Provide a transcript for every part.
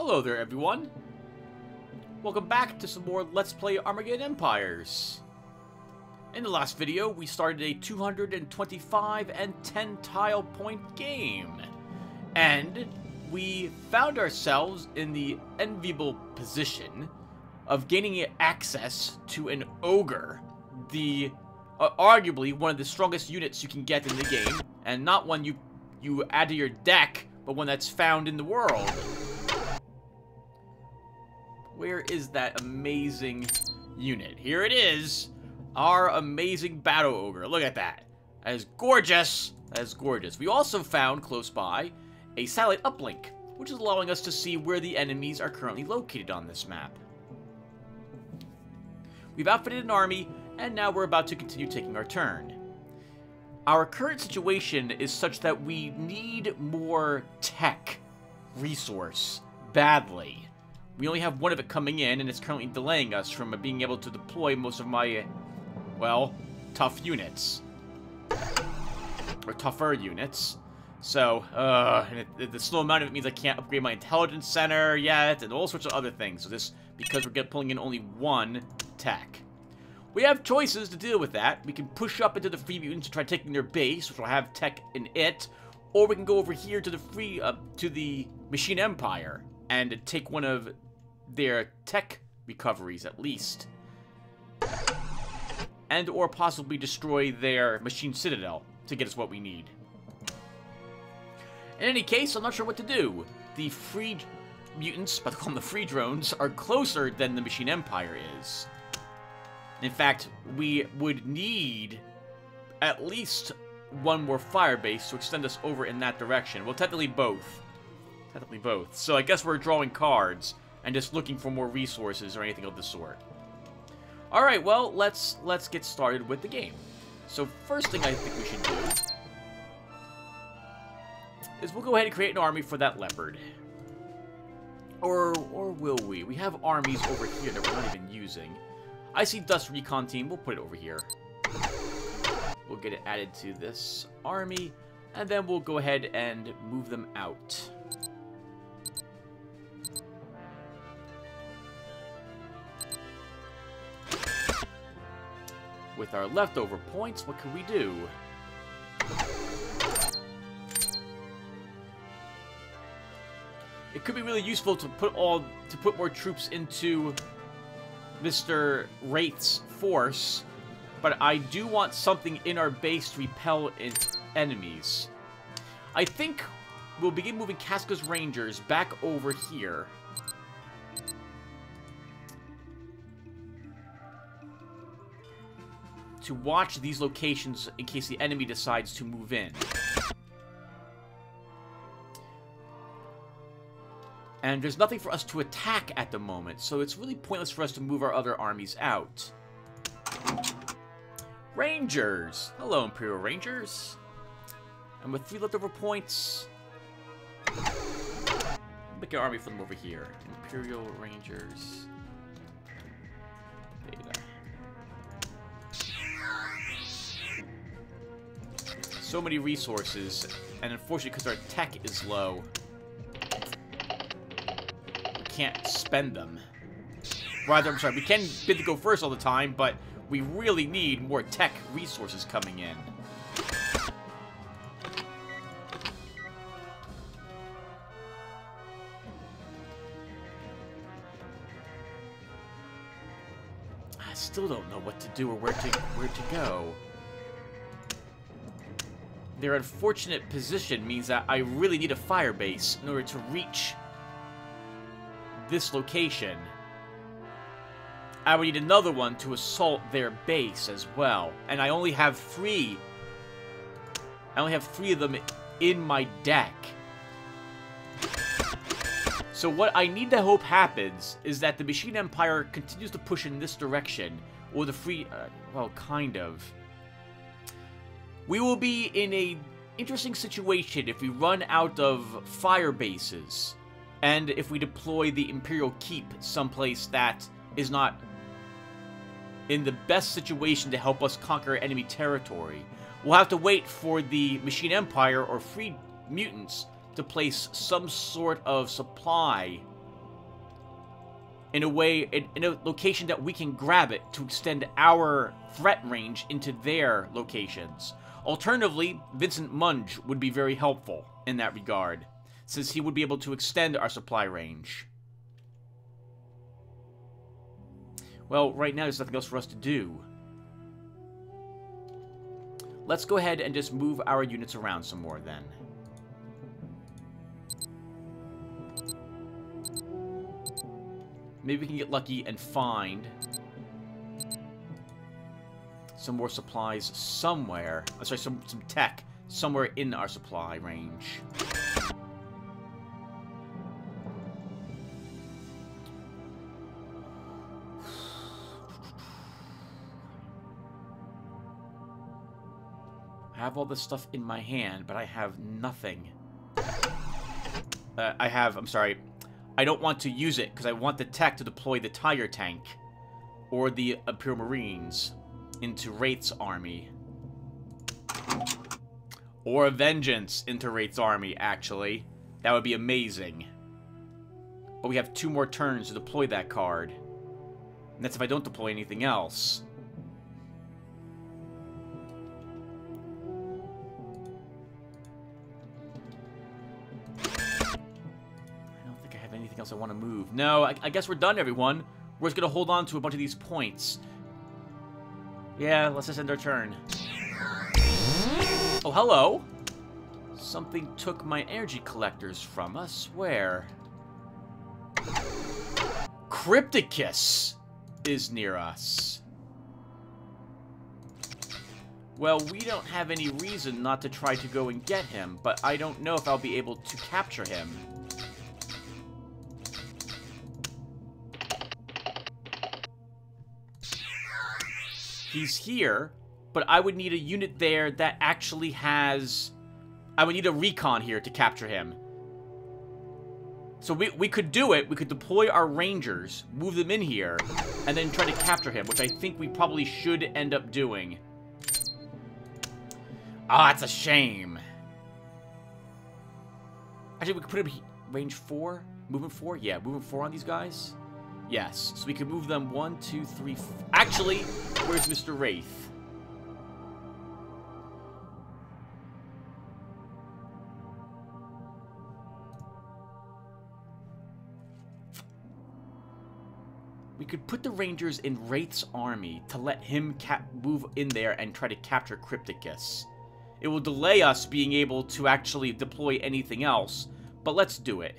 Hello there, everyone. Welcome back to some more Let's Play Armageddon Empires. In the last video, we started a 225 and 10 tile point game. And we found ourselves in the enviable position of gaining access to an ogre. The arguably one of the strongest units you can get in the game, and not one you add to your deck, but one that's found in the world. Where is that amazing unit? Here it is! Our amazing Battle Ogre. Look at that. That is gorgeous. That is gorgeous. We also found, close by, a satellite uplink, which is allowing us to see where the enemies are currently located on this map. We've outfitted an army, and now we're about to continue taking our turn. Our current situation is such that we need more tech resource badly. We only have one of it coming in, and it's currently delaying us from being able to deploy most of my, well, tough units. Or tougher units. So, and the slow amount of it means I can't upgrade my intelligence center yet, and all sorts of other things. So this, because we're pulling in only one tech. We have choices to deal with that. We can push up into the free mutants to try taking their base, which will have tech in it, or we can go over here to the Machine Empire and take one of their tech recoveries, at least. And or possibly destroy their machine citadel to get us what we need. In any case, I'm not sure what to do. The free mutants, but call them the free drones, are closer than the Machine Empire is. In fact, we would need at least one more fire base to extend us over in that direction. Well, technically both. Technically both. So I guess we're drawing cards and just looking for more resources or anything of the sort. Alright, well, let's get started with the game. So first thing I think we should do is we'll go ahead and create an army for that leopard. Or will we? We have armies over here that we're not even using. I see Dust Recon Team. We'll put it over here. We'll get it added to this army, and then we'll go ahead and move them out. With our leftover points, what can we do? It could be really useful to put more troops into Mr. Wraith's force, but I do want something in our base to repel enemies. I think we'll begin moving Casca's Rangers back over here. To watch these locations in case the enemy decides to move in. And there's nothing for us to attack at the moment, so it's really pointless for us to move our other armies out. Rangers! Hello, Imperial Rangers. And with 3 leftover points, make an army for them over here. Imperial Rangers. Beta. So many resources, and unfortunately, because our tech is low, can't spend them. Rather, I'm sorry, we can bid to go first all the time, but we really need more tech resources coming in. I still don't know what to do or where to go. Their unfortunate position means that I really need a fire base in order to reach this location. I would need another one to assault their base as well, and I only have 3. I only have 3 of them in my deck. So what I need to hope happens is that the Machine Empire continues to push in this direction, or the free, well, kind of. We will be in a interesting situation if we run out of fire bases. And if we deploy the Imperial Keep someplace that is not in the best situation to help us conquer enemy territory, we'll have to wait for the Machine Empire or Free Mutants to place some sort of supply in a way, in a location that we can grab it to extend our threat range into their locations. Alternatively, Vincent Munge would be very helpful in that regard, since he would be able to extend our supply range. Well, right now there's nothing else for us to do. Let's go ahead and just move our units around some more then. Maybe we can get lucky and find some more supplies somewhere. Oh, sorry, some tech somewhere in our supply range. I have all this stuff in my hand, but I have nothing. I'm sorry. I don't want to use it, because I want the tech to deploy the Tiger Tank, or the Imperial Marines, into Wraith's army. Or a Vengeance into Wraith's army, actually. That would be amazing. But we have 2 more turns to deploy that card. And that's if I don't deploy anything else. Anything else I want to move? No, I guess we're done, everyone. We're just going to hold on to a bunch of these points. Yeah, let's just end our turn. Oh, hello. Something took my energy collectors from us. Where? Crypticus is near us. Well, we don't have any reason not to try to go and get him, but I don't know if I'll be able to capture him. He's here, but I would need a unit there that actually has... I would need a recon here to capture him. So we could do it. We could deploy our rangers, move them in here, and then try to capture him, which I think we probably should end up doing. Ah, it's a shame. Actually, we could put him range 4? Movement 4? Yeah, movement 4 on these guys. Yes, so we can move them 1, 2, 3... Actually, where's Mr. Wraith? We could put the Rangers in Wraith's army to let him move in there and try to capture Crypticus. It will delay us being able to actually deploy anything else, but let's do it.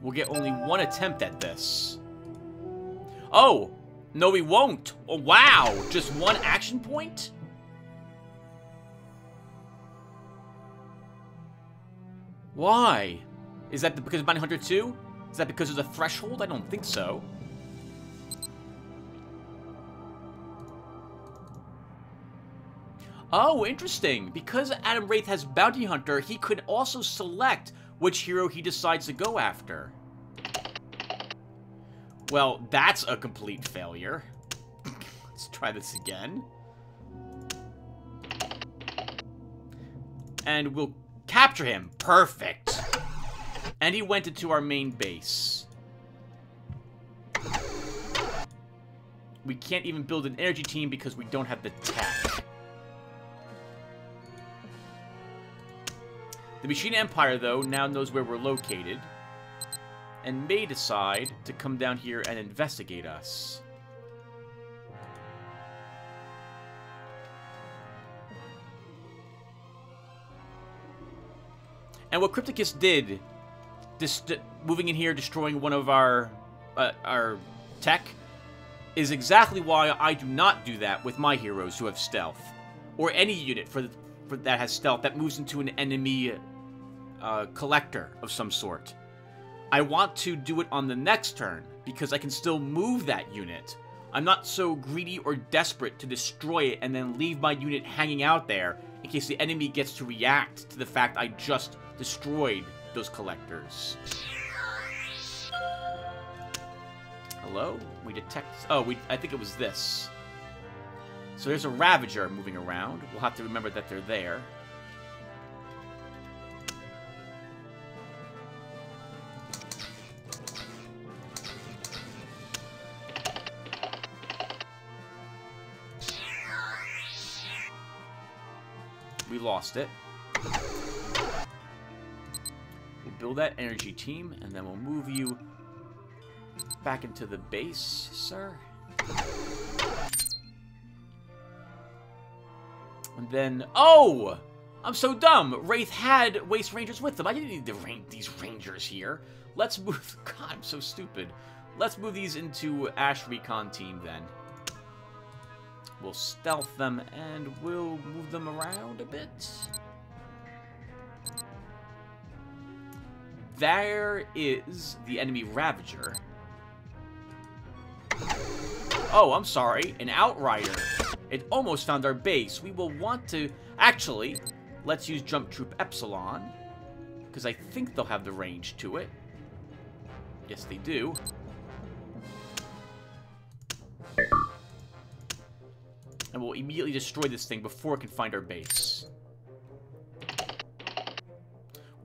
We'll get only 1 attempt at this. Oh! No, we won't! Oh, wow! Just 1 action point? Why? Is that because of Bounty Hunter 2? Is that because of the threshold? I don't think so. Oh, interesting. Because Adam Wraith has Bounty Hunter, he could also select which hero he decides to go after. Well, that's a complete failure. Let's try this again. And we'll capture him. Perfect. And he went into our main base. We can't even build an energy team because we don't have the tech. The Machine Empire, though, now knows where we're located, and may decide to come down here and investigate us. And what Crypticus did, moving in here, destroying one of our tech, is exactly why I do not do that with my heroes who have stealth, or any unit that has stealth that moves into an enemy collector of some sort. I want to do it on the next turn, because I can still move that unit. I'm not so greedy or desperate to destroy it and then leave my unit hanging out there in case the enemy gets to react to the fact I just destroyed those collectors. Hello? We detect... Oh, I think it was this. So there's a Ravager moving around. We'll have to remember that they're there. We lost it. We'll build that energy team, and then we'll move you back into the base, sir. And then... Oh! I'm so dumb! Wraith had Waste Rangers with them. I didn't need these Rangers here. Let's move... God, I'm so stupid. Let's move these into Ash Recon team, then. We'll stealth them, and we'll move them around a bit. There is the enemy Ravager. Oh, I'm sorry. An Outrider. It almost found our base. We will want to... Actually, let's use Jump Troop Epsilon, because I think they'll have the range to it. Yes, they do. And we'll immediately destroy this thing before it can find our base.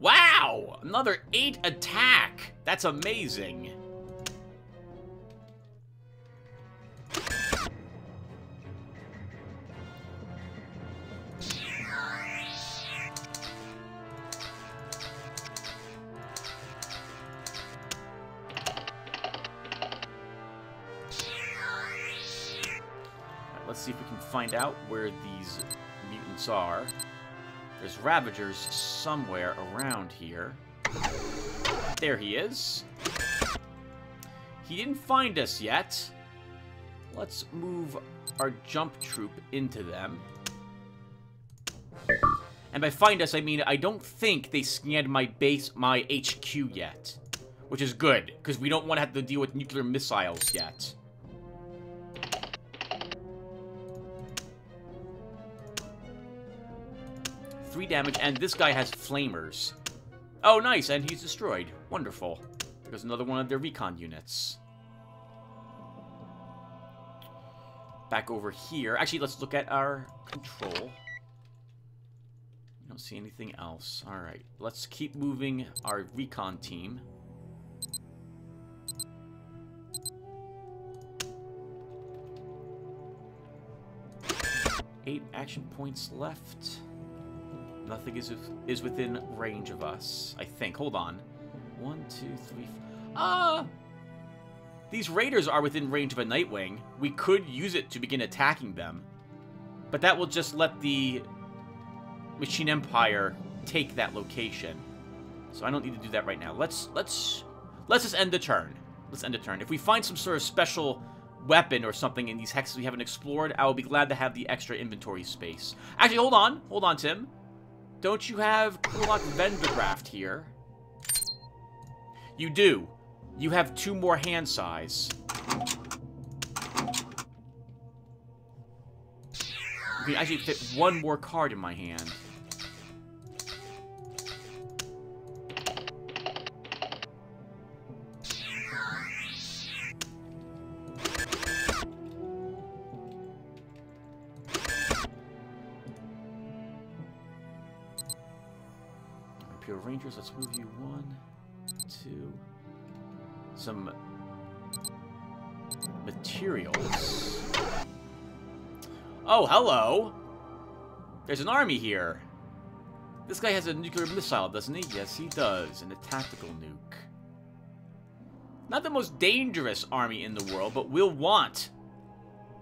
Wow! Another 8 attack! That's amazing. Let's see if we can find out where these mutants are. There's Ravagers somewhere around here. There he is. He didn't find us yet. Let's move our jump troop into them. And by find us, I mean I don't think they scanned my base, my HQ yet. Which is good, because we don't want to have to deal with nuclear missiles yet. Three damage, and this guy has flamers. Oh, nice, and he's destroyed. Wonderful. There's another one of their recon units. Back over here. Actually, let's look at our control. I don't see anything else. Alright, let's keep moving our recon team. Eight action points left. Nothing is within range of us, I think. Hold on. 1, 2, 3... These raiders are within range of a Nightwing. We could use it to begin attacking them. But that will just let the Machine Empire take that location. So I don't need to do that right now. Let's just end the turn. Let's end the turn. If we find some sort of special weapon or something in these hexes we haven't explored, I will be glad to have the extra inventory space. Actually, hold on. Hold on, Tim. Don't you have Kulak Vendergraft here? You do. You have 2 more hand size. You can actually fit 1 more card in my hand. Pure Rangers, let's move you 1, 2. Some materials. Oh, hello! There's an army here. This guy has a nuclear missile, doesn't he? Yes, he does. And a tactical nuke. Not the most dangerous army in the world, but we'll want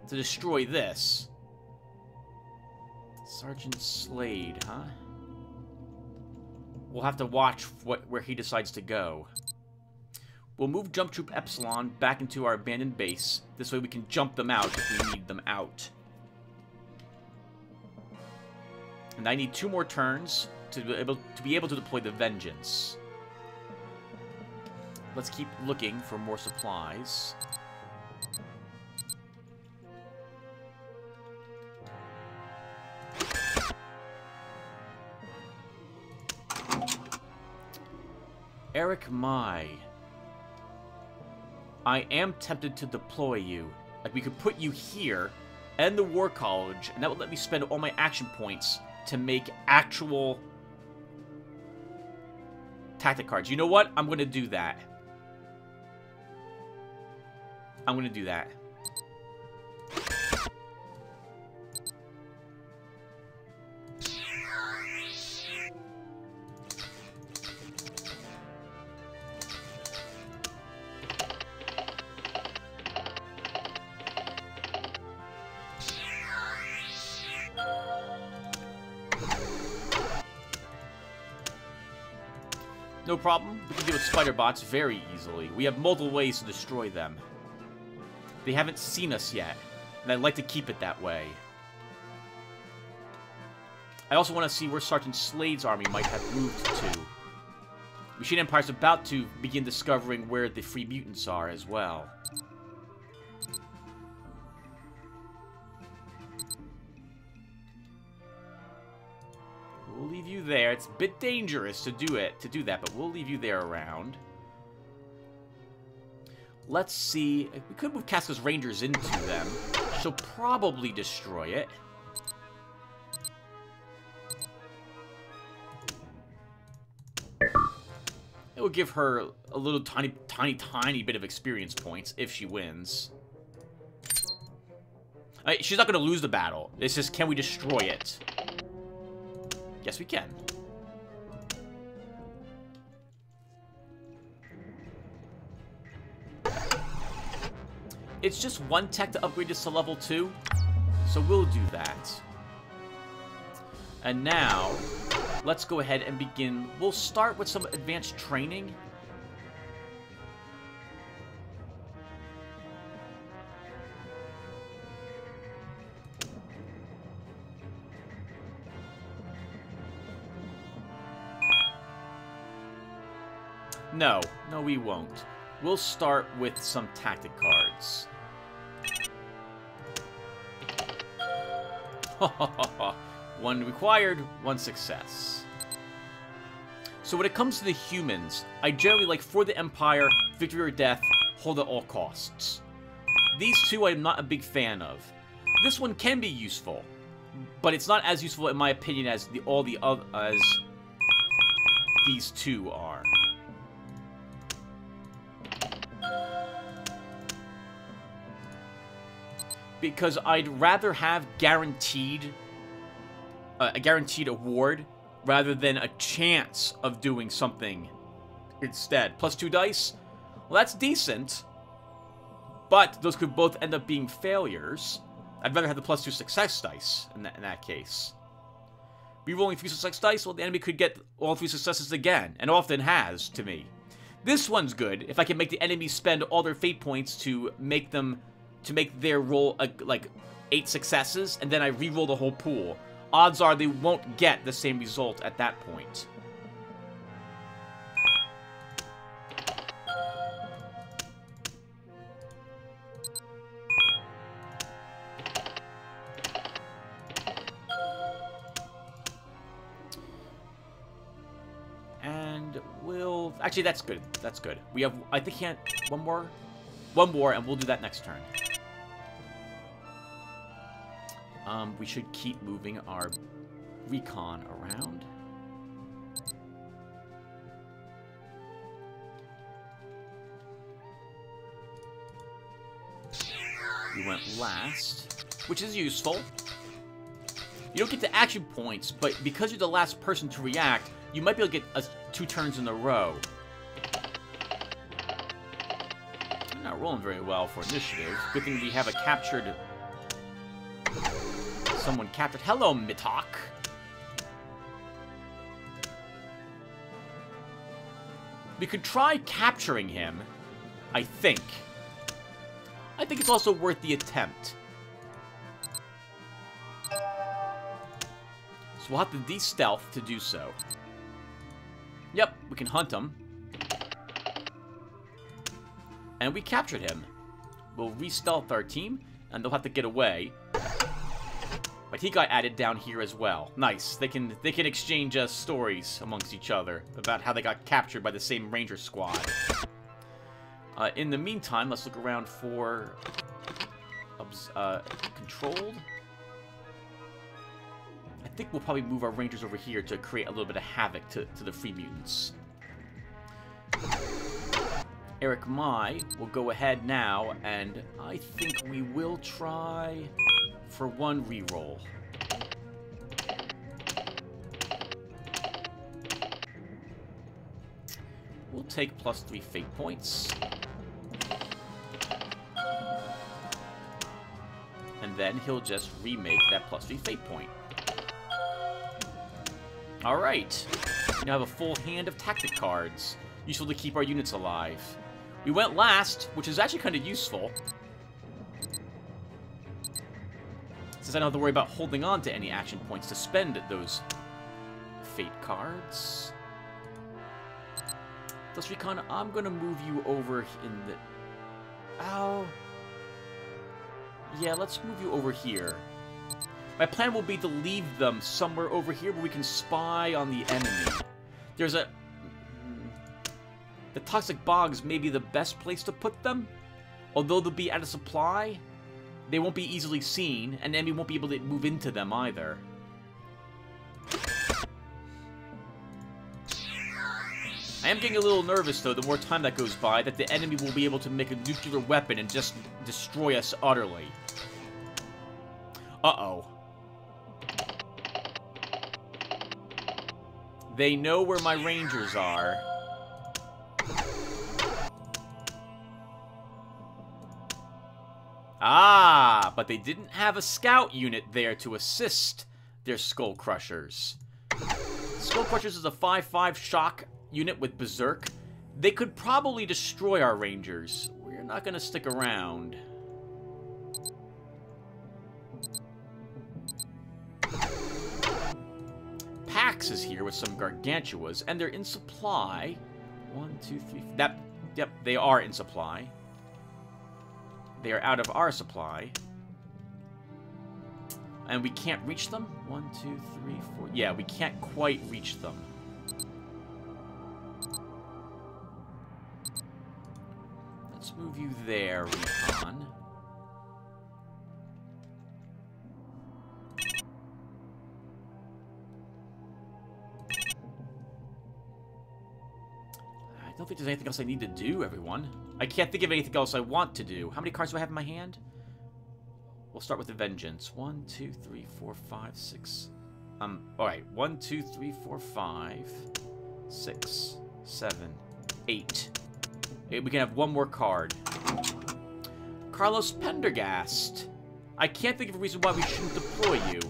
to destroy this. Sergeant Slade, huh? We'll have to watch where he decides to go. We'll move Jump Troop Epsilon back into our abandoned base. This way we can jump them out if we need them out. And I need 2 more turns to be able to deploy the Vengeance. Let's keep looking for more supplies. Eric Mai. I am tempted to deploy you. Like, we could put you here, End the War College, and that would let me spend all my action points to make actual tactic cards. You know what? I'm going to do that. I'm going to do that. No problem. We can deal with spider bots very easily. We have multiple ways to destroy them. They haven't seen us yet, and I'd like to keep it that way. I also want to see where Sergeant Slade's army might have moved to. Machine Empire's about to begin discovering where the Free Mutants are as well. We'll leave you there. It's a bit dangerous to do that, but we'll leave you there around. Let's see. We could move Casca's Rangers into them. She'll probably destroy it. It will give her a little tiny bit of experience points if she wins. She's not going to lose the battle. It's just, can we destroy it? Yes, we can. It's just one tech to upgrade this to level 2, so we'll do that. And now, let's go ahead and begin. We'll start with some advanced training. No, we won't. We'll start with some tactic cards. One required, one success. So when it comes to the humans, I generally like For the Empire, Victory or Death, Hold at all costs. These two I'm not a big fan of. This one can be useful, but it's not as useful in my opinion as all the other as these two are. Because I'd rather have a guaranteed award rather than a chance of doing something instead. Plus 2 dice? Well, that's decent. But those could both end up being failures. I'd rather have the plus 2 success dice in that case. Rerolling 3 success dice, well, the enemy could get all 3 successes again, and often has, to me. This one's good if I can make the enemy spend all their fate points to make their roll like 8 successes, and then I re-roll the whole pool. Odds are they won't get the same result at that point. And we'll... Actually, that's good. That's good. We have, I think, one more? One more, and we'll do that next turn. We should keep moving our recon around. We went last, which is useful. You don't get the action points, but because you're the last person to react, you might be able to get 2 turns in a row. I'm not rolling very well for initiative. Good thing we have a captured... Someone captured. Hello, Mitok. We could try capturing him, I think. I think it's also worth the attempt. So we'll have to de-stealth to do so. Yep, we can hunt him. And we captured him. We'll re-stealth our team, and they'll have to get away. But he got added down here as well. Nice. They can exchange stories amongst each other about how they got captured by the same ranger squad. In the meantime, let's look around for controlled. I think we'll probably move our rangers over here to create a little bit of havoc to the free mutants. Eric Mai will go ahead now, and I think we will try for one reroll. We'll take +3 fate points. And then he'll just remake that +3 fate point. Alright. We now have a full hand of tactic cards, useful to keep our units alive. We went last, which is actually kind of useful, since I don't have to worry about holding on to any action points to spend those fate cards. Thus, Recon, I'm going to move you over in the... Oh. Yeah, let's move you over here. My plan will be to leave them somewhere over here where we can spy on the enemy. There's a... The Toxic Bogs may be the best place to put them. Although they'll be out of supply, they won't be easily seen, and the enemy won't be able to move into them either. I am getting a little nervous, though, the more time that goes by, that the enemy will be able to make a nuclear weapon and just destroy us utterly. Uh-oh. They know where my rangers are. Ah, but they didn't have a scout unit there to assist their Skull Crushers. Skull Crushers is a 5/5 shock unit with Berserk. They could probably destroy our rangers. We're not going to stick around. Pax is here with some Gargantuas, and they're in supply. 1, 2, 3... Yep, they are in supply. They are out of our supply. And we can't reach them? 1, 2, 3, 4... Yeah, we can't quite reach them. Let's move you there, Recon. I don't think there's anything else I need to do, everyone. I can't think of anything else I want to do. How many cards do I have in my hand? We'll start with the Vengeance. 1, 2, 3, 4, 5, 6. Alright. 1, 2, 3, 4, 5, 6, 7, 8. We can have one more card. Carlos Pendergast. I can't think of a reason why we shouldn't deploy you.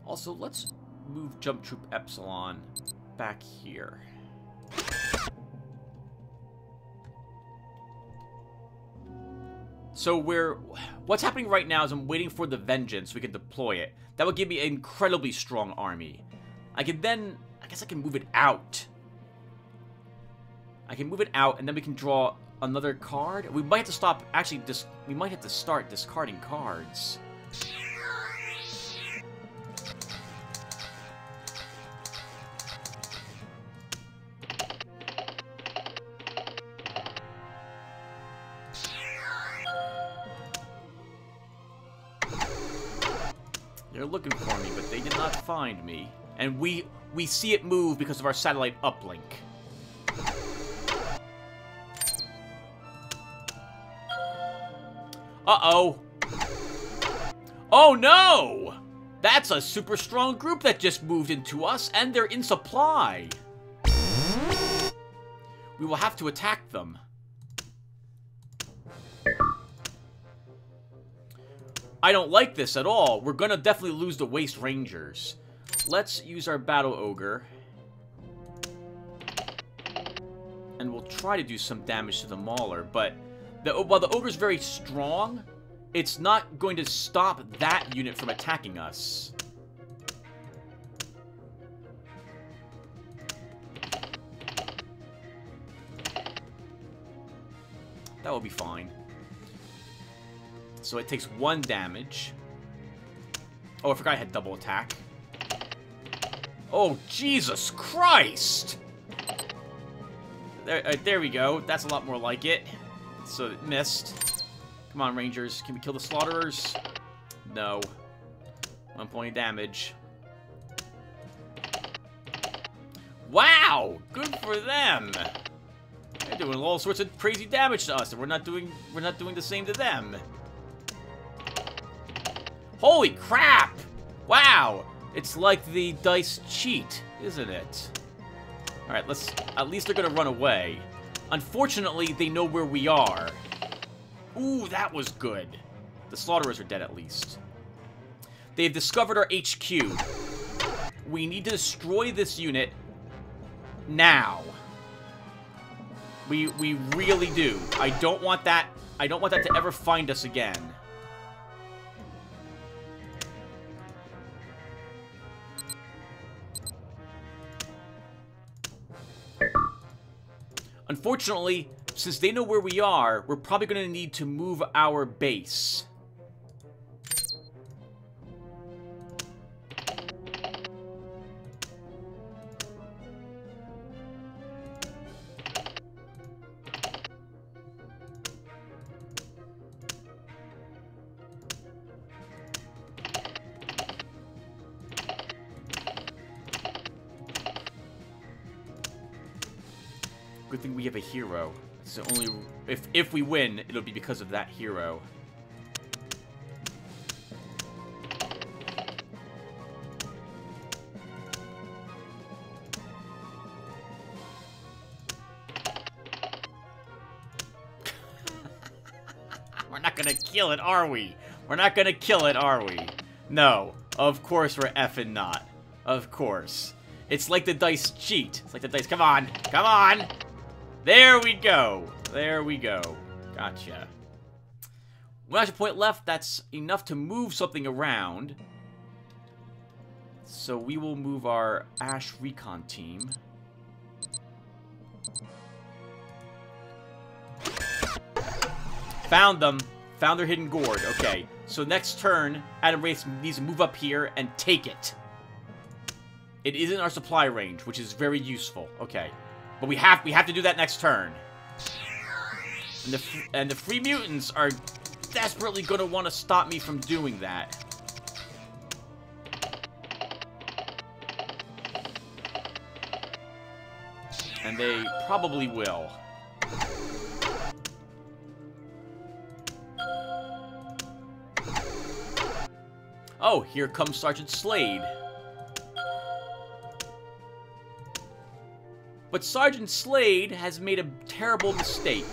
Also, let's move Jump Troop Epsilon back here. So what's happening right now is I'm waiting for the Vengeance so we can deploy it. That would give me an incredibly strong army. I guess I can move it out. I can move it out, and then we can draw another card. We might have to stop, actually, we might have to start discarding cards. They're looking for me, but they did not find me. And we see it move because of our satellite uplink. Uh-oh. Oh, no! That's a super strong group that just moved into us, and they're in supply. We will have to attack them. I don't like this at all. We're gonna definitely lose the Waste Rangers. Let's use our Battle Ogre. And we'll try to do some damage to the Mauler, but while the Ogre's very strong, it's not going to stop that unit from attacking us. That will be fine. So it takes 1 damage. Oh, I forgot I had double attack. Oh, Jesus Christ! There we go. That's a lot more like it. So it missed. Come on, Rangers. Can we kill the Slaughterers? No. 1 point of damage. Wow! Good for them! They're doing all sorts of crazy damage to us, and we're not doing the same to them. Holy crap! Wow! It's like the dice cheat, isn't it? Alright, at least they're gonna run away. Unfortunately, they know where we are. Ooh, that was good. The Slaughterers are dead at least. They've discovered our HQ. We need to destroy this unit now. We really do. I don't want that to ever find us again. Unfortunately, since they know where we are, we're probably going to need to move our base. Good thing we have a hero. So only if we win, it'll be because of that hero. We're not gonna kill it, are we? We're not gonna kill it, are we? No. Of course we're effing not. Of course. It's like the dice cheat. It's like the dice. Come on. Come on. There we go. There we go. Gotcha. 1 action point left. That's enough to move something around. So we will move our Ash Recon team. Found them. Found their hidden gourd. Okay. So next turn, Adam Wraith needs to move up here and take it. It is in our supply range, which is very useful. Okay. But we have to do that next turn. And the Free Mutants are desperately going to want to stop me from doing that. And they probably will. Oh, here comes Sergeant Slade. But Sergeant Slade has made a terrible mistake.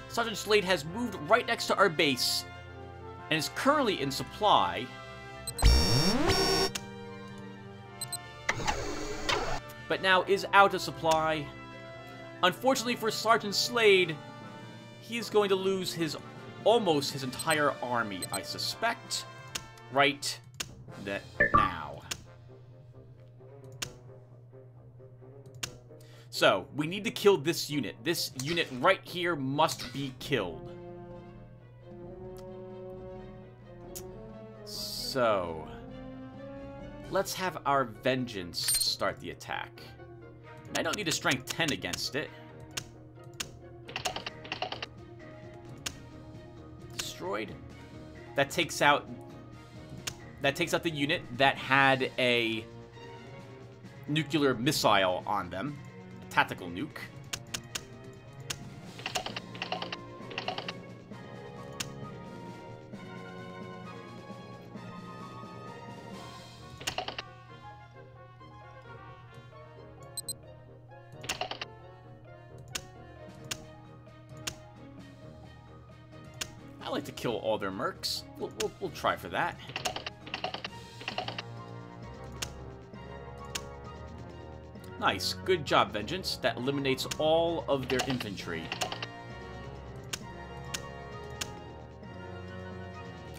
Sergeant Slade has moved right next to our base and is currently in supply. But now is out of supply. Unfortunately for Sergeant Slade, he is going to lose almost his entire army, I suspect. Right now. So, we need to kill this unit. This unit right here must be killed. So, let's have our Vengeance start the attack. I don't need a strength 10 against it. Destroyed. That takes out the unit that had a nuclear missile on them. A tactical nuke. I like to kill all their mercs. We'll try for that. Nice. Good job, Vengeance. That eliminates all of their infantry.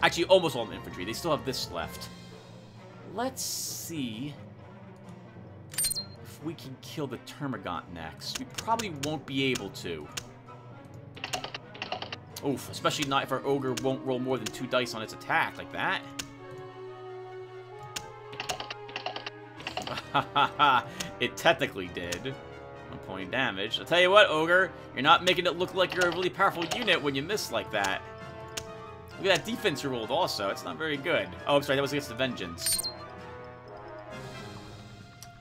Actually, almost all the infantry. They still have this left. Let's see if we can kill the Termagant next. We probably won't be able to. Oof, especially not if our ogre won't roll more than 2 dice on its attack, like that. It technically did. 1 point damage. I'll tell you what, ogre, you're not making it look like you're a really powerful unit when you miss like that. Look at that defense you rolled also. It's not very good. Oh, I'm sorry, that was against the Vengeance.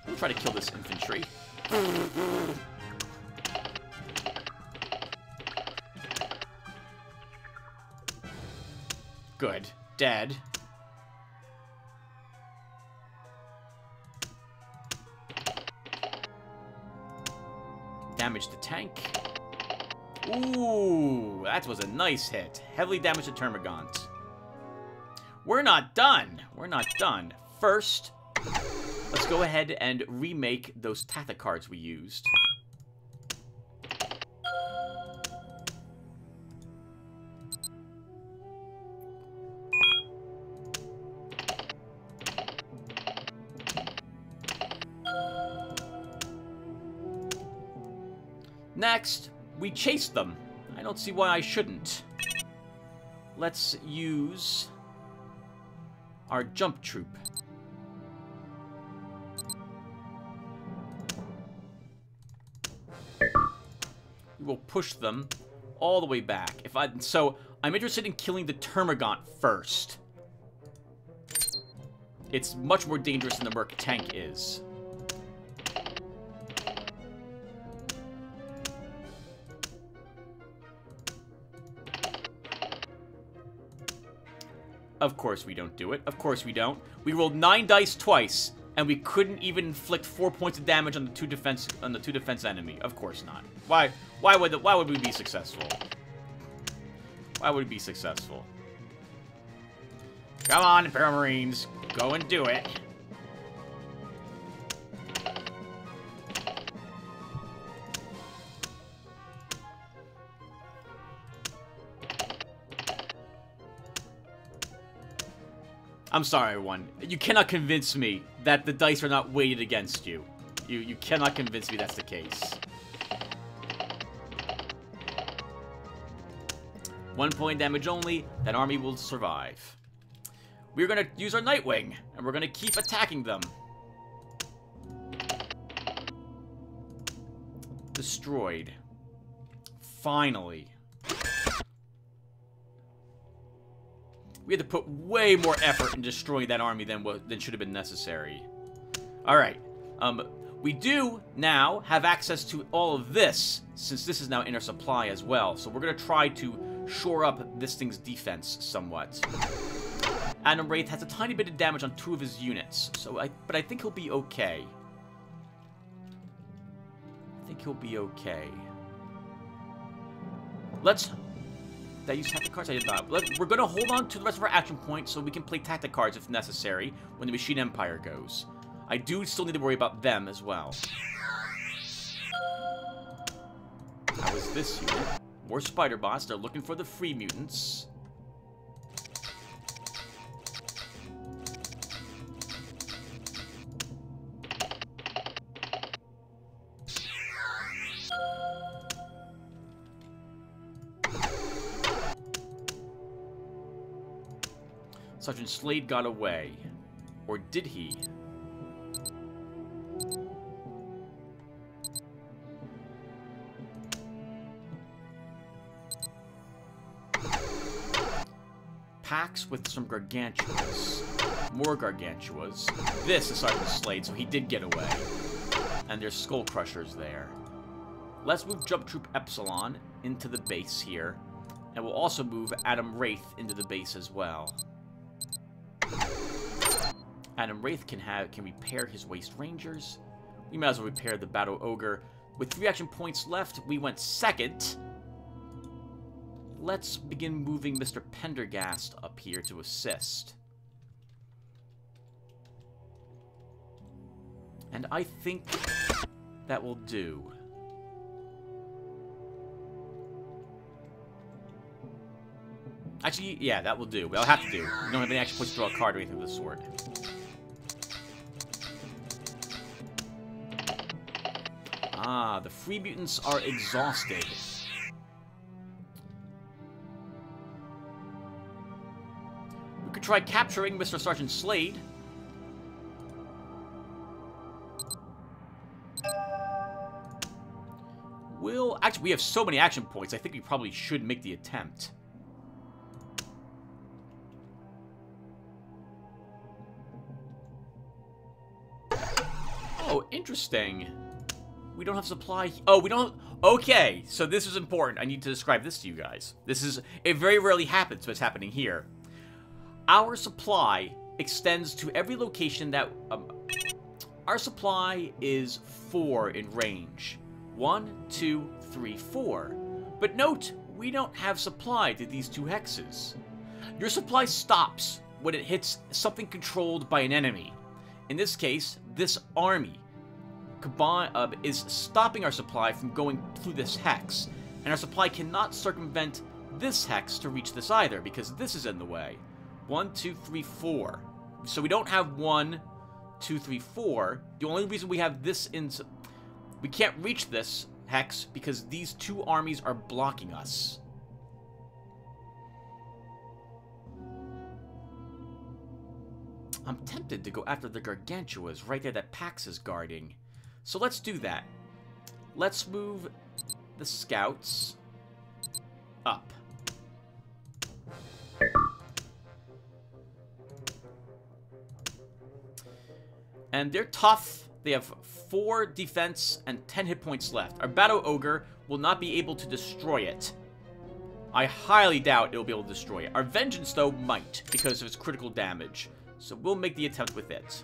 We'll try to kill this infantry. Good. Dead. Damage the tank. Ooh, that was a nice hit. Heavily damaged the Termagant. We're not done. We're not done. First, let's go ahead and remake those tactic cards we used. Next, we chase them. I don't see why I shouldn't. Let's use our jump troop. We will push them all the way back. So I'm interested in killing the Termagant first. It's much more dangerous than the Merc tank is. Of course we don't do it. Of course we don't. We rolled 9 dice twice, and we couldn't even inflict 4 points of damage on the two defense enemy. Of course not. Why would we be successful? Why would we be successful? Come on, Imperial Marines, go and do it. I'm sorry, everyone. You cannot convince me that the dice are not weighted against you. You cannot convince me that's the case. 1 point damage only. That army will survive. We're going to use our Nightwing, and we're going to keep attacking them. Destroyed. Finally. We had to put way more effort in destroying that army than should have been necessary. Alright. We do now have access to all of this, since this is now in our supply as well. So we're going to try to shore up this thing's defense somewhat. Adam Wraith has a tiny bit of damage on 2 of his units, but I think he'll be okay. I think he'll be okay. Did I use tactic cards? I did not. We're going to hold on to the rest of our action points so we can play tactic cards if necessary when the Machine Empire goes. I do still need to worry about them as well. How is this unit? More spider bots. They're looking for the free mutants. Sergeant Slade got away. Or did he? Packs with some gargantuas. More gargantuas. This is Sergeant Slade, so he did get away. And there's skull crushers there. Let's move Jump Troop Epsilon into the base here. And we'll also move Adam Wraith into the base as well. Adam Wraith can repair his Waste Rangers. We might as well repair the Battle Ogre. With 3 action points left, we went second. Let's begin moving Mr. Pendergast up here to assist. And I think that will do. Actually, yeah, that will do. I'll have to do. We don't have any action points to draw a card or anything of the sort. Ah, the free mutants are exhausted. We could try capturing Mr. Sergeant Slade. Actually, we have so many action points, I think we probably should make the attempt. Oh, interesting. We don't have supply. Oh, we don't. Okay, so this is important. I need to describe this to you guys. It very rarely happens, but it's happening here. Our supply extends to every location that... our supply is 4 in range. 1, 2, 3, 4. But note, we don't have supply to these 2 hexes. Your supply stops when it hits something controlled by an enemy. In this case, this army is stopping our supply from going through this hex. And our supply cannot circumvent this hex to reach this either, because this is in the way. 1, 2, 3, 4. So we don't have 1, 2, 3, 4. The only reason we have this we can't reach this hex because these 2 armies are blocking us. I'm tempted to go after the Gargantuas right there that Pax is guarding. So let's do that. Let's move the scouts up. And they're tough. They have 4 defense and 10 hit points left. Our Battle Ogre will not be able to destroy it. I highly doubt it will be able to destroy it. Our Vengeance, though, might, because of its critical damage. So we'll make the attempt with it.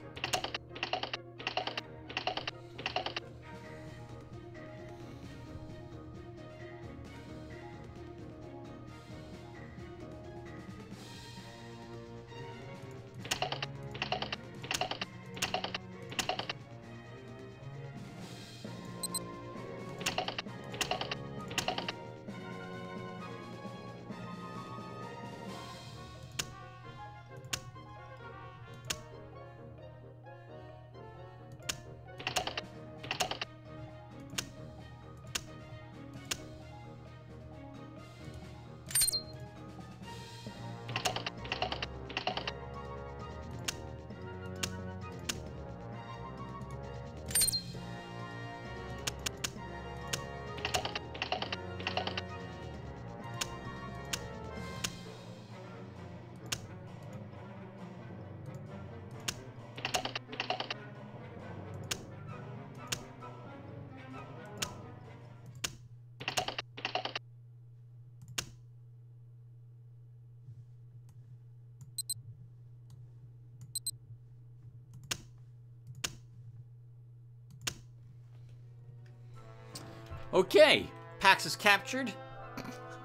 Okay, Pax is captured.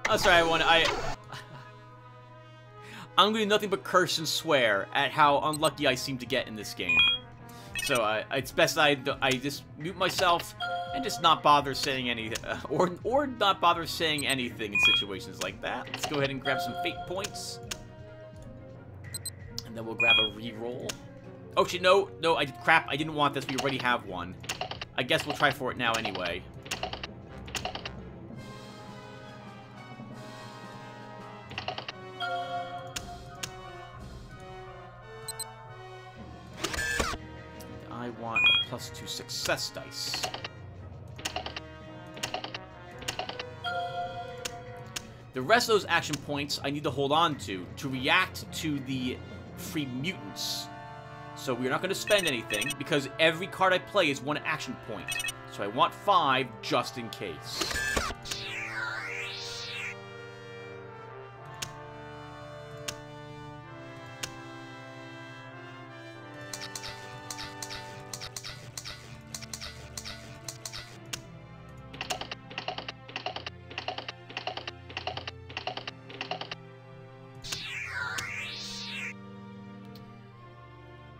Oh, sorry, I'm doing nothing but curse and swear at how unlucky I seem to get in this game. So it's best I just mute myself and just not bother saying anything, or not bother saying anything in situations like that. Let's go ahead and grab some fate points, and then we'll grab a reroll. Oh shit, no, crap, I didn't want this. We already have one. I guess we'll try for it now anyway. I want a +2 success dice. The rest of those action points I need to hold on to react to the free mutants. So we're not going to spend anything, because every card I play is 1 action point. So I want 5 just in case.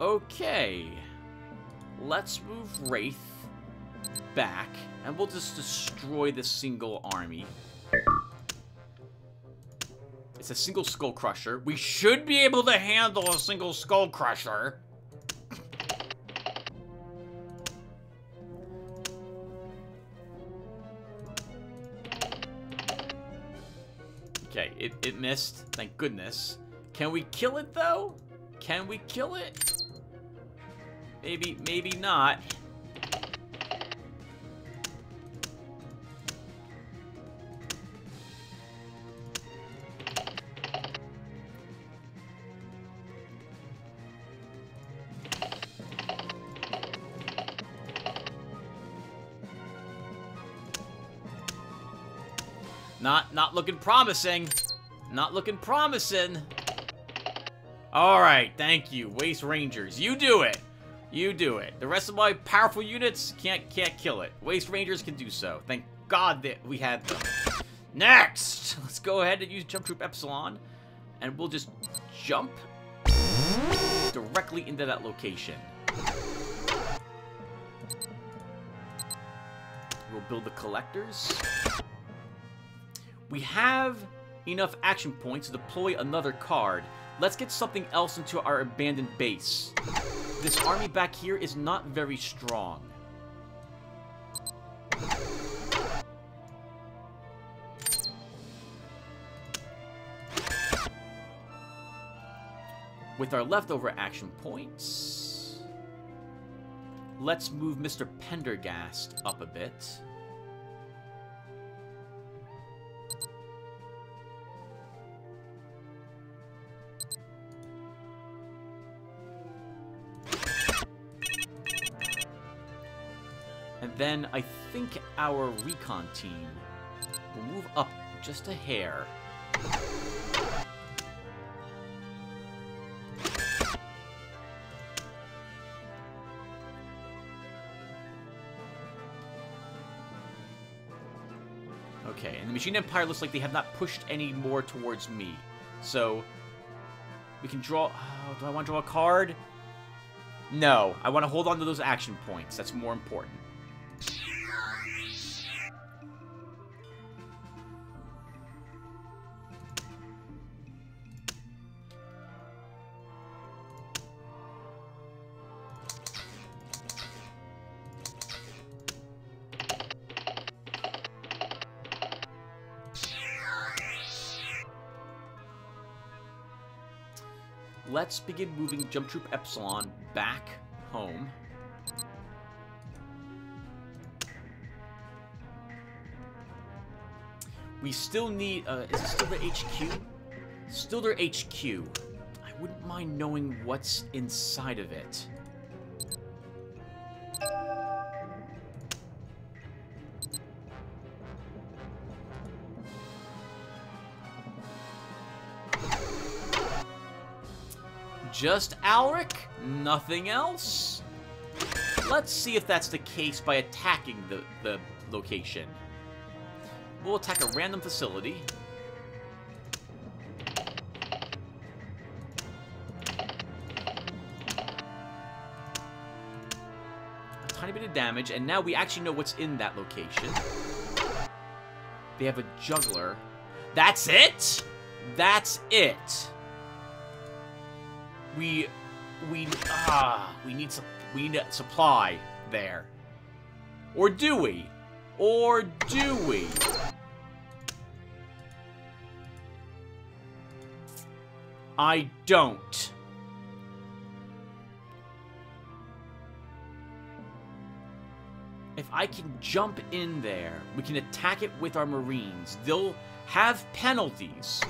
Okay, let's move Wraith back, and we'll just destroy this single army. It's a single Skull Crusher. We should be able to handle a single Skull Crusher. Okay, it missed. Thank goodness. Can we kill it, though? Can we kill it? Maybe not. Not looking promising. Not looking promising. Alright, thank you, Waste Rangers. You do it. You do it. The rest of my powerful units can't kill it. Waste Rangers can do so. Thank God that we had them. Next! Let's go ahead and use Jump Troop Epsilon. And we'll just jump directly into that location. We'll build the collectors. We have enough action points to deploy another card. Let's get something else into our abandoned base. This army back here is not very strong. With our leftover action points, let's move Mr. Pendergast up a bit. And then I think our recon team will move up just a hair. Okay, and the Machine Empire looks like they have not pushed any more towards me. So, we can draw... Oh, do I want to draw a card? No, I want to hold on to those action points. That's more important. Let's begin moving Jump Troop Epsilon back home. We still need, is it still their HQ? Still their HQ. I wouldn't mind knowing what's inside of it. Just Alric? Nothing else? Let's see if that's the case by attacking the location. We'll attack a random facility. A tiny bit of damage, and now we actually know what's in that location. They have a juggler. That's it? That's it. We need a supply there. Or do we? Or do we? I don't. If I can jump in there, we can attack it with our Marines. They'll have penalties.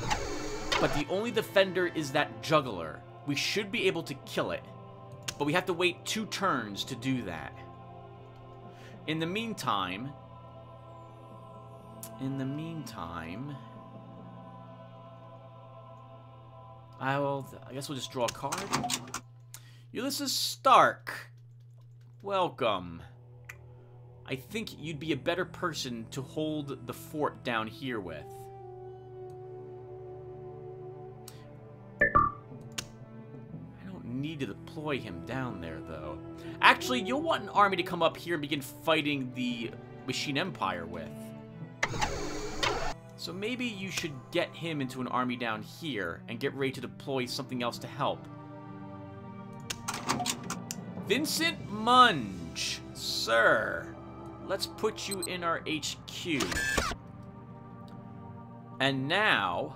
But the only defender is that juggler. We should be able to kill it, but we have to wait 2 turns to do that. In the meantime, I guess we'll just draw a card. Ulysses Stark, welcome. I think you'd be a better person to hold the fort down here with. Need to deploy him down there, though. Actually, you'll want an army to come up here and begin fighting the Machine Empire with. So maybe you should get him into an army down here and get ready to deploy something else to help. Vincent Munge, sir. Let's put you in our HQ. And now,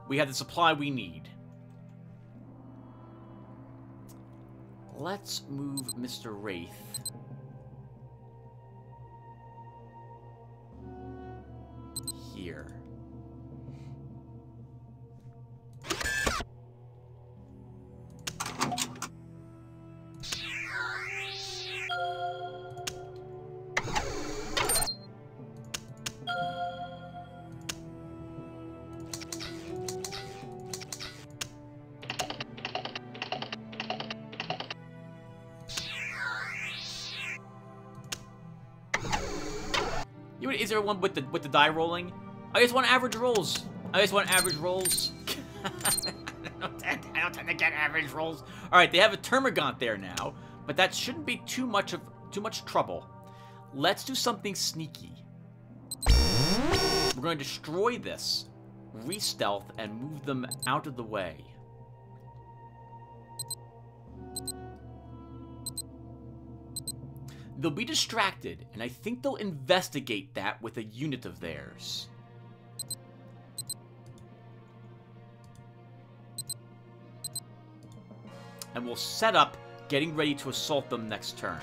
we have the supply we need. Let's move Mr. Wraith here. Is there one with the die rolling? I just want average rolls. I just want average rolls. I don't tend to get average rolls. All right, they have a termagant there now, but that shouldn't be too much trouble. Let's do something sneaky. We're going to destroy this, re-stealth, and move them out of the way. They'll be distracted, and I think they'll investigate that with a unit of theirs. And we'll set up, getting ready to assault them next turn.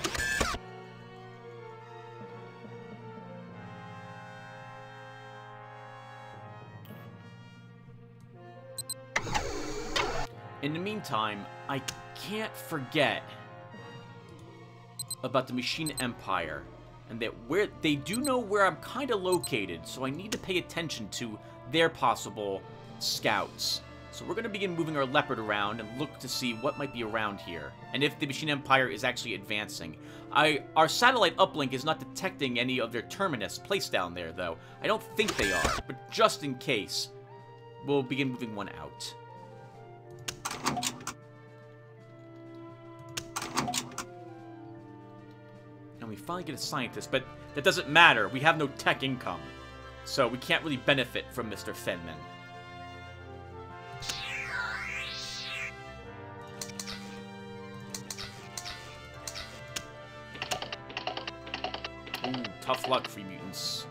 In the meantime, I can't forget about the Machine Empire, and that they do know where I'm kind of located, so I need to pay attention to their possible scouts. So we're going to begin moving our leopard around and look to see what might be around here, and if the Machine Empire is actually advancing. Our satellite uplink is not detecting any of their terminus placed down there, though. I don't think they are, but just in case, we'll begin moving one out. And we finally get a scientist, but that doesn't matter. We have no tech income, so we can't really benefit from Mr. Fenman. Ooh, tough luck, Free Mutants.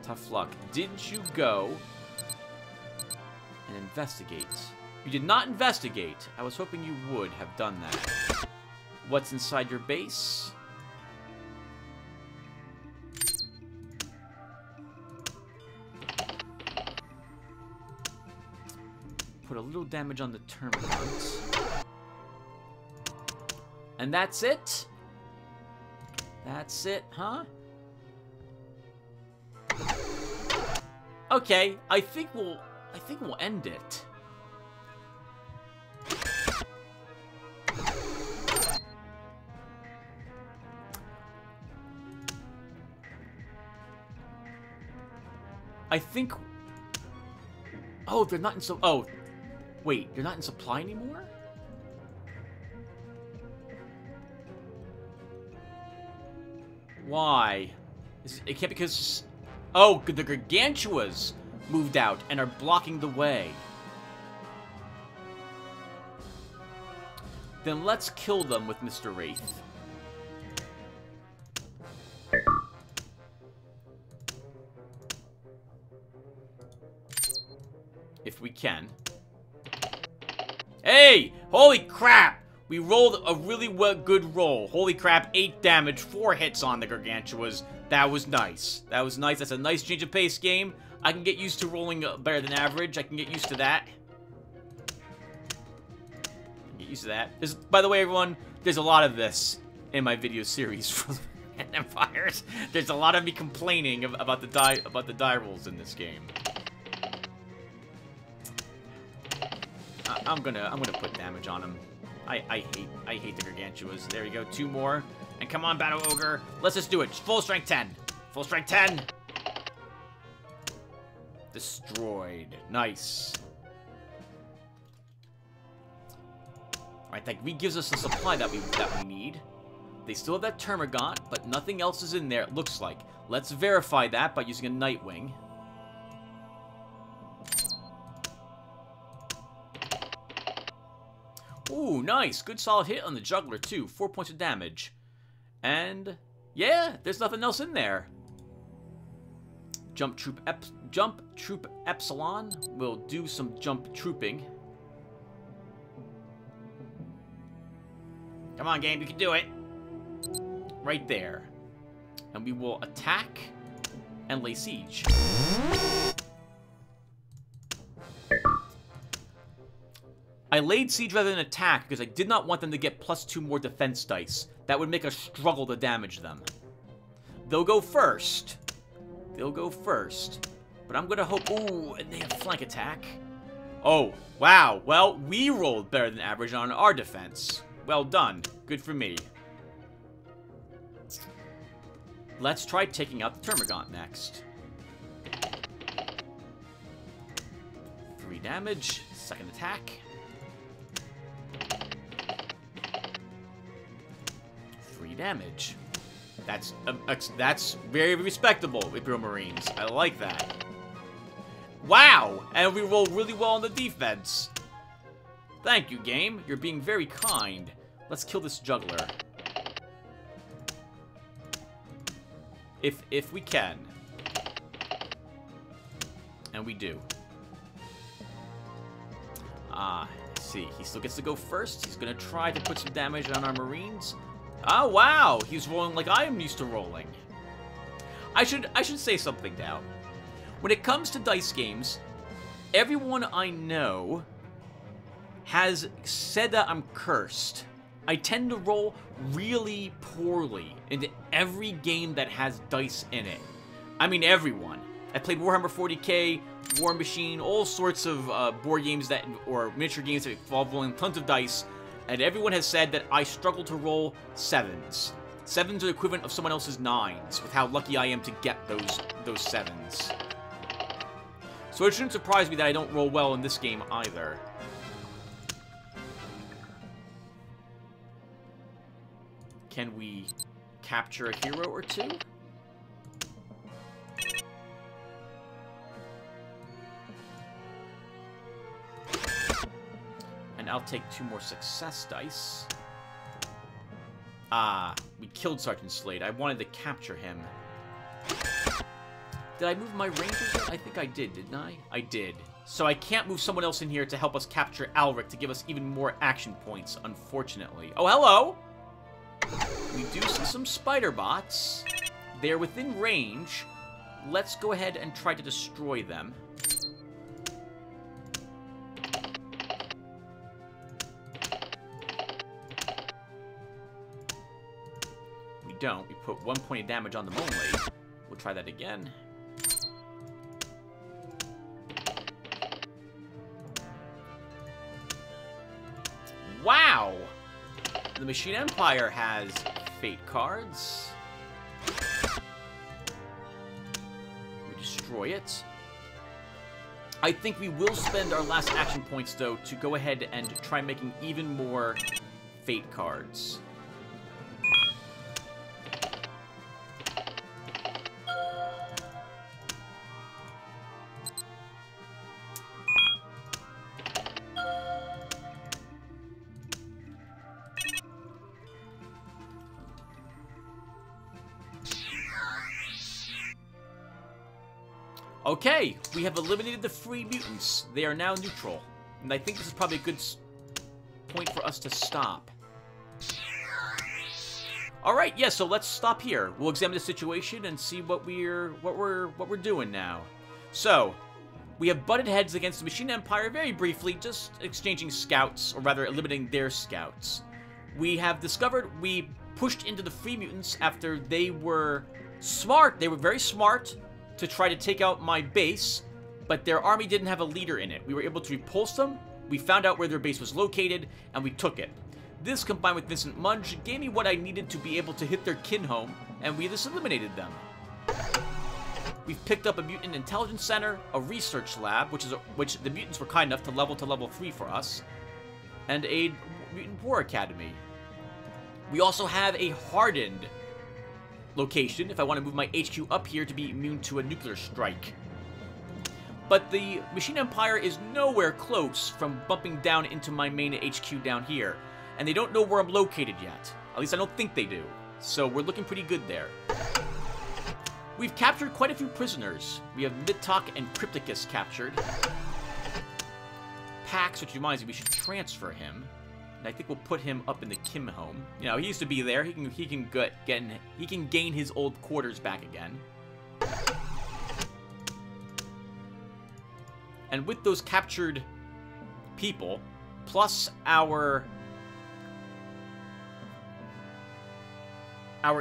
Tough luck. Did you go and investigate? You did not investigate. I was hoping you would have done that. What's inside your base? Put a little damage on the termagant. And that's it? That's it, huh? Okay, I think we'll end it. I think... Oh, they're not in so... Oh, wait, they're not in supply anymore? Why? It can't because... Oh, the Gargantuas moved out and are blocking the way. Then let's kill them with Mr. Wraith. If we can. Hey! Holy crap! We rolled a really good roll. Holy crap, 8 damage, 4 hits on the Gargantuas. That was nice. That was nice. That's a nice change of pace game. I can get used to rolling better than average. I can get used to that. Get used to that. By the way, everyone, there's a lot of this in my video series for Empires. There's a lot of me complaining about the die rolls in this game. I'm gonna put damage on him. I hate the Gargantuas. There you go, 2 more. And come on, Battle Ogre. Let's just do it. Full strength 10. Full strength 10. Destroyed. Nice. Alright, that gives us the supply that we need. They still have that Termagant, but nothing else is in there, it looks like. Let's verify that by using a Nightwing. Ooh, nice. Good solid hit on the Juggler, too. 4 points of damage. And, yeah, there's nothing else in there. Jump Troop Epsilon will do some jump trooping. Come on, game, you can do it. Right there. And we will attack and lay siege. I laid siege rather than attack because I did not want them to get +2 more defense dice. That would make us struggle to damage them. They'll go first. They'll go first. But I'm going to hope... Ooh, and they have flank attack. Oh, wow. Well, we rolled better than average on our defense. Well done. Good for me. Let's try taking out the Termagant next. 3 damage. Second attack. 3 damage. That's very respectable, Imperial Marines. I like that. Wow! And we roll really well on the defense. Thank you, game. You're being very kind. Let's kill this juggler. If we can. And we do. Let's see. He still gets to go first. He's gonna try to put some damage on our Marines. Oh, wow! He's rolling like I am used to rolling. I should say something now. When it comes to dice games, everyone I know has said that I'm cursed. I tend to roll really poorly into every game that has dice in it. I mean, everyone. I played Warhammer 40k, War Machine, all sorts of board games or miniature games that involve rolling tons of dice, and everyone has said that I struggle to roll 7s. 7s are the equivalent of someone else's 9s, with how lucky I am to get those 7s. So it shouldn't surprise me that I don't roll well in this game either. Can we capture a hero or two? And I'll take 2 more success dice. Ah, we killed Sergeant Slade. I wanted to capture him. Did I move my rangers yet? I think I did, didn't I? I did. So I can't move someone else in here to help us capture Alric to give us even more action points, unfortunately. Oh, hello! We do see some spider bots. They're within range. Let's go ahead and try to destroy them. We don't. We put 1 point of damage on them only. We'll try that again. Wow! The Machine Empire has fate cards. We destroy it. I think we will spend our last action points, though, to go ahead and try making even more fate cards. Okay, we have eliminated the free mutants. They are now neutral. And I think this is probably a good point for us to stop. Alright, yeah, so let's stop here. We'll examine the situation and see what we're doing now. So, we have butted heads against the Machine Empire very briefly, just exchanging scouts, or rather eliminating their scouts. We have discovered we pushed into the free mutants after they were smart. They were very smart to try to take out my base, but their army didn't have a leader in it. We were able to repulse them, we found out where their base was located, and we took it. This, combined with Vincent Mudge, gave me what I needed to be able to hit their kin home, and we just eliminated them. We've picked up a Mutant Intelligence Center, a research lab, which the mutants were kind enough to level 3 for us, and a Mutant War Academy. We also have a hardened location if I want to move my HQ up here to be immune to a nuclear strike. But the Machine Empire is nowhere close from bumping down into my main HQ down here, and they don't know where I'm located yet. At least I don't think they do. So we're looking pretty good there. We've captured quite a few prisoners. We have Midtok and Crypticus captured. Pax, which reminds me, we should transfer him. And I think we'll put him up in the Kim home. You know, he used to be there. He can gain his old quarters back again. And with those captured people, plus our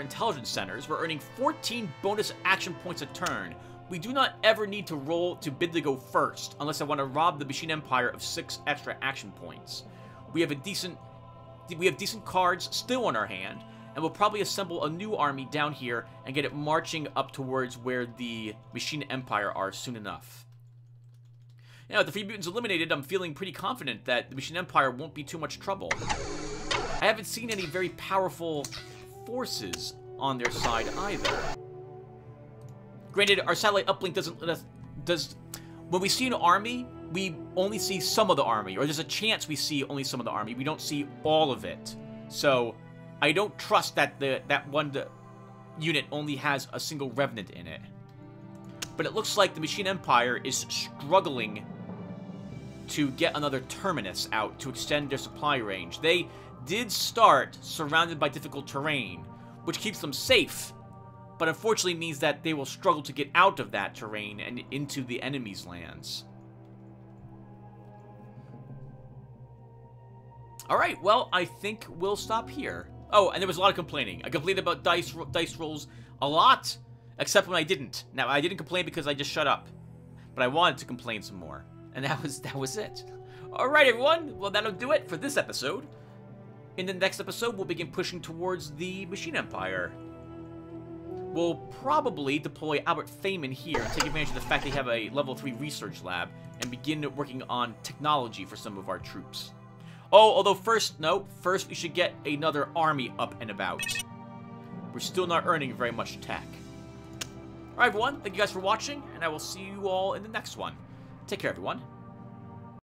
intelligence centers, we're earning 14 bonus action points a turn. We do not ever need to roll to bid to go first, unless I want to rob the Machine Empire of 6 extra action points. We have decent cards still on our hand, and we'll probably assemble a new army down here and get it marching up towards where the Machine Empire are soon enough. Now, with the Free Mutants eliminated, I'm feeling pretty confident that the Machine Empire won't be too much trouble. I haven't seen any very powerful forces on their side either. Granted, our satellite uplink doesn't let us... When we see an army, we only see some of the army, or there's a chance we see only some of the army. We don't see all of it. So, I don't trust that that one unit only has a single Revenant in it. But it looks like the Machine Empire is struggling to get another Terminus out to extend their supply range. They did start surrounded by difficult terrain, which keeps them safe, but unfortunately means that they will struggle to get out of that terrain and into the enemy's lands. Alright, well, I think we'll stop here. Oh, and there was a lot of complaining. I complained about dice rolls a lot, except when I didn't. Now, I didn't complain because I just shut up, but I wanted to complain some more, and that was it. Alright, everyone, well, that'll do it for this episode. In the next episode, we'll begin pushing towards the Machine Empire. We'll probably deploy Albert Feynman here and take advantage of the fact they have a level 3 research lab and begin working on technology for some of our troops. Oh, although first we should get another army up and about. We're still not earning very much tech. Alright, everyone, thank you guys for watching, and I will see you all in the next one. Take care, everyone.